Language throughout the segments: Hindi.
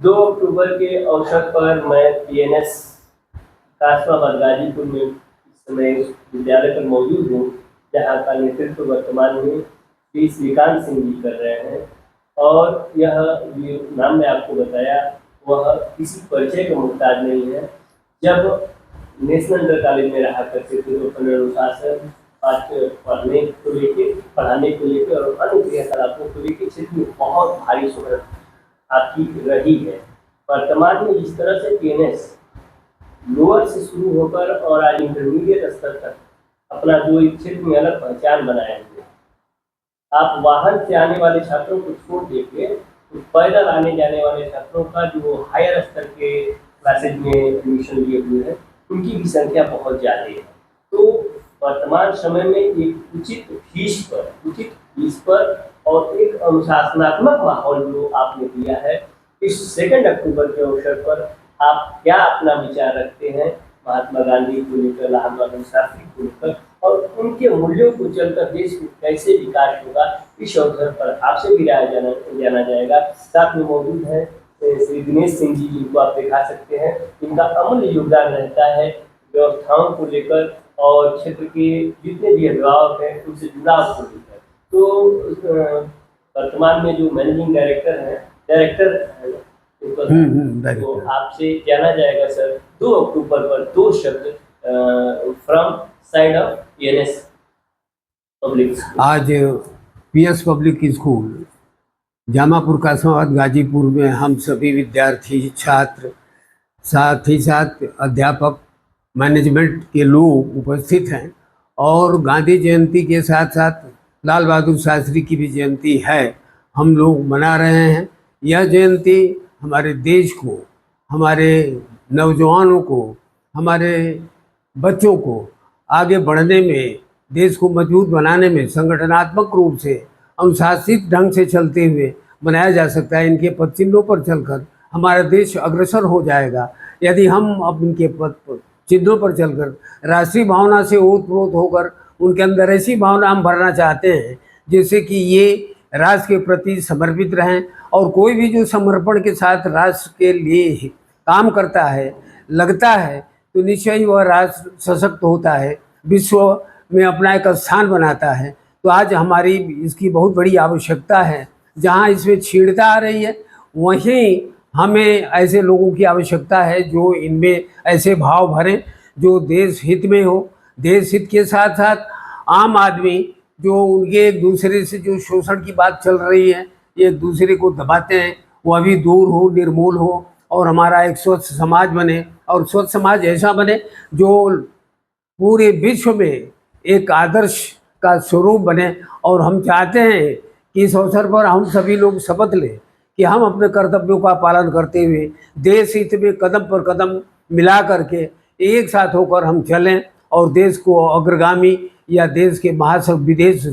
2 अक्टूबर के अवसर पर मैं पीएनएस कासमाबाद गाजीपुर में इस समय विद्यालय पर मौजूद हूँ, जहाँ का नेतृत्व वर्तमान में श्री श्रीकांत सिंह जी कर रहे हैं। और यह जो नाम मैं आपको बताया वह किसी परिचय का मुहताज नहीं है। जब नेशनल इंटर कॉलेज में रहा करते थे तो अपने अनुशासन पढ़ाने को लेकर और अन्य क्रियाकलापों को लेकर क्षेत्र में बहुत भारी शोहरत आपकी रही है। वर्तमान में जिस तरह से पीएनएस लोअर से शुरू होकर और आज इंटरमीडिएट स्तर तक अपना जो इस क्षेत्र में अलग पहचान बनाए हुए, आप वाहन से आने वाले छात्रों को छोड़ देके तो पैदल आने जाने वाले छात्रों का जो हायर स्तर के क्लासेज में एडमिशन लिए हुए हैं उनकी भी संख्या बहुत ज़्यादा है। तो वर्तमान समय में एक उचित फीस पर और एक अनुशासनात्मक माहौल जो आपने दिया है, इस 2 अक्टूबर के अवसर पर आप क्या अपना विचार रखते हैं महात्मा गांधी को लेकर, लाल बहादुर शास्त्री को लेकर और उनके मूल्यों को चलकर देश में कैसे विकास होगा, इस अवसर पर आपसे भी राय जाना जाएगा। साथ में मौजूद है श्री दिनेश सिंह जी, जिनको आप दिखा सकते हैं। इनका अमूल्य योगदान रहता है व्यवस्थाओं को लेकर और क्षेत्र के जितने भी अभिभावक हैं उनसे जुड़ाव को लेकर। तो वर्तमान में जो मैनेजिंग डायरेक्टर तो आपसे जाना जाएगा सर, 2 अक्टूबर पर 2 शब्द from side of PNS public school. आज PS public school Jamapur Kasmabad Ghazipur में हम सभी विद्यार्थी, छात्र, साथ ही साथ अध्यापक, मैनेजमेंट के लोग उपस्थित हैं और गांधी जयंती के साथ साथ लाल बहादुर शास्त्री की भी जयंती है, हम लोग मना रहे हैं। यह जयंती हमारे देश को, हमारे नौजवानों को, हमारे बच्चों को आगे बढ़ने में, देश को मजबूत बनाने में संगठनात्मक रूप से अनुशासित ढंग से चलते हुए बनाया जा सकता है। इनके पद चिन्हों पर चलकर हमारा देश अग्रसर हो जाएगा यदि हम अब इनके पद चिन्हों पर चलकर राष्ट्रीय भावना से ओतप्रोत होकर उनके अंदर ऐसी भावना हम भरना चाहते हैं जिससे कि ये राष्ट्र के प्रति समर्पित रहें। और कोई भी जो समर्पण के साथ राष्ट्र के लिए काम करता है, लगता है, तो निश्चय ही वह राष्ट्र सशक्त होता है, विश्व में अपना एक स्थान बनाता है। तो आज हमारी इसकी बहुत बड़ी आवश्यकता है। जहाँ इसमें छीड़ता आ रही है वहीं हमें ऐसे लोगों की आवश्यकता है जो इनमें ऐसे भाव भरें जो देश हित में हो। देश हित के साथ साथ आम आदमी जो उनके एक दूसरे से जो शोषण की बात चल रही है, एक दूसरे को दबाते हैं, वह भी दूर हो, निर्मूल हो और हमारा एक स्वच्छ समाज बने। और स्वच्छ समाज ऐसा बने जो पूरे विश्व में एक आदर्श का स्वरूप बने। और हम चाहते हैं कि इस अवसर पर हम सभी लोग शपथ लें कि हम अपने कर्तव्यों का पालन करते हुए देश हित में कदम पर कदम मिला करके एक साथ होकर हम चलें और देश को अग्रगामी या देश के विदेश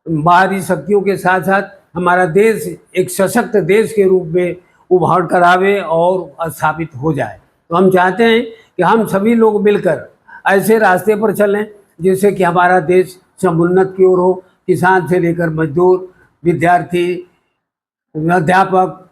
बाहरी शक्तियों के साथ साथ हमारा देश एक सशक्त देश के रूप में उभर कर आवे और स्थापित हो जाए। तो हम चाहते हैं कि हम सभी लोग मिलकर ऐसे रास्ते पर चलें जिससे कि हमारा देश समुन्नत की ओर हो। किसान से लेकर मजदूर, विद्यार्थी, अध्यापक,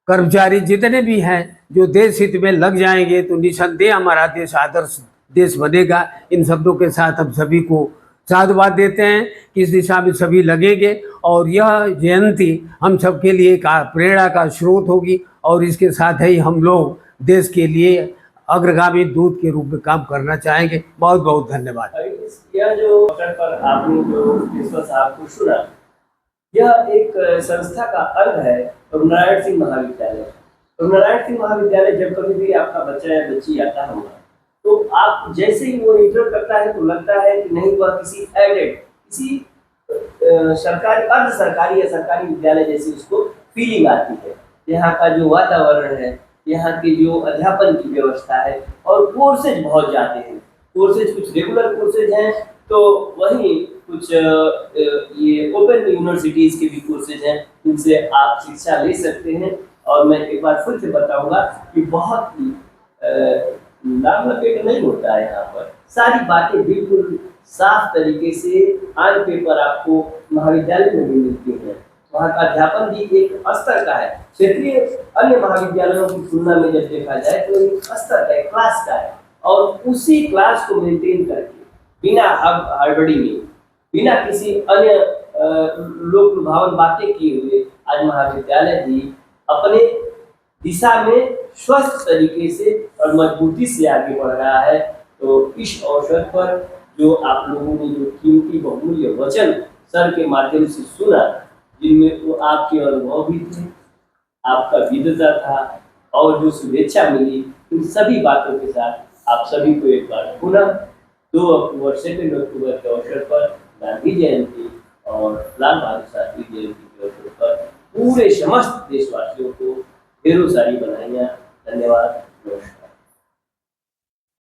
कर्मचारी जितने भी हैं जो देश हित में लग जाएंगे तो निसंदेह हमारा देश आदर्श देश बनेगा। इन शब्दों के साथ हम सभी को साधुवाद देते हैं कि इस दिशा में सभी लगेंगे और यह जयंती हम सबके लिए एक प्रेरणा का स्रोत होगी और इसके साथ ही हम लोग देश के लिए अग्रगामी दूत के रूप में काम करना चाहेंगे। बहुत बहुत धन्यवाद। यह जो अवसर पर आपने जो प्रिंसिपल साहब को सुना, यह एक संस्था का अंग है रघुनारायण सिंह महाविद्यालय। रघुनारायण सिंह महाविद्यालय जब कभी भी आपका बच्चा या बच्ची आता है तो आप जैसे ही वो इंटर करता है तो लगता है कि नहीं वह किसी सरकारी, अर्ध सरकारी या सरकारी विद्यालय जैसी उसको फीलिंग आती है। यहाँ का जो वातावरण है, यहाँ की जो अध्यापन की व्यवस्था है और कोर्सेज बहुत जाते हैं। कोर्सेज कुछ रेगुलर कोर्सेज हैं तो वहीं कुछ ये ओपन यूनिवर्सिटीज़ के भी कोर्सेज हैं जिनसे आप शिक्षा ले सकते हैं। और मैं एक बार फिर से बताऊंगा कि बहुत ही लाभ लपेट नहीं होता है। यहाँ पर सारी बातें बिल्कुल साफ तरीके से ऑन पेपर आपको महाविद्यालय में भी मिलती हैं। वहाँ का अध्यापन भी एक स्तर का है। क्षेत्रीय अन्य महाविद्यालयों की तुलना में जब देखा जाए तो एक स्तर का है, क्लास का है, और उसी क्लास को मेंटेन करके बिना हड़बड़ी में, बिना किसी अन्य लोक लुभावन बातें किए हुए आज महाविद्यालय भी अपने दिशा में स्वस्थ तरीके से और मजबूती से आगे बढ़ रहा है। तो इस अवसर पर जो आप लोगों ने जो कीमती बहुमूल्य वचन सर के माध्यम से सुना, जिनमें वो आपके अनुभव भी थे, आपका विद्वता था और जो शुभेच्छा मिली, इन सभी बातों के साथ आप सभी को एक बार पुनः 2 अक्टूबर 2 अक्टूबर के अवसर पर गांधी जयंती और लाल बहादुर शास्त्री जयंती के अवसर पर पूरे समस्त देशवासियों को ढेरों सारी बधाइयाँ। धन्यवाद, नमस्कार।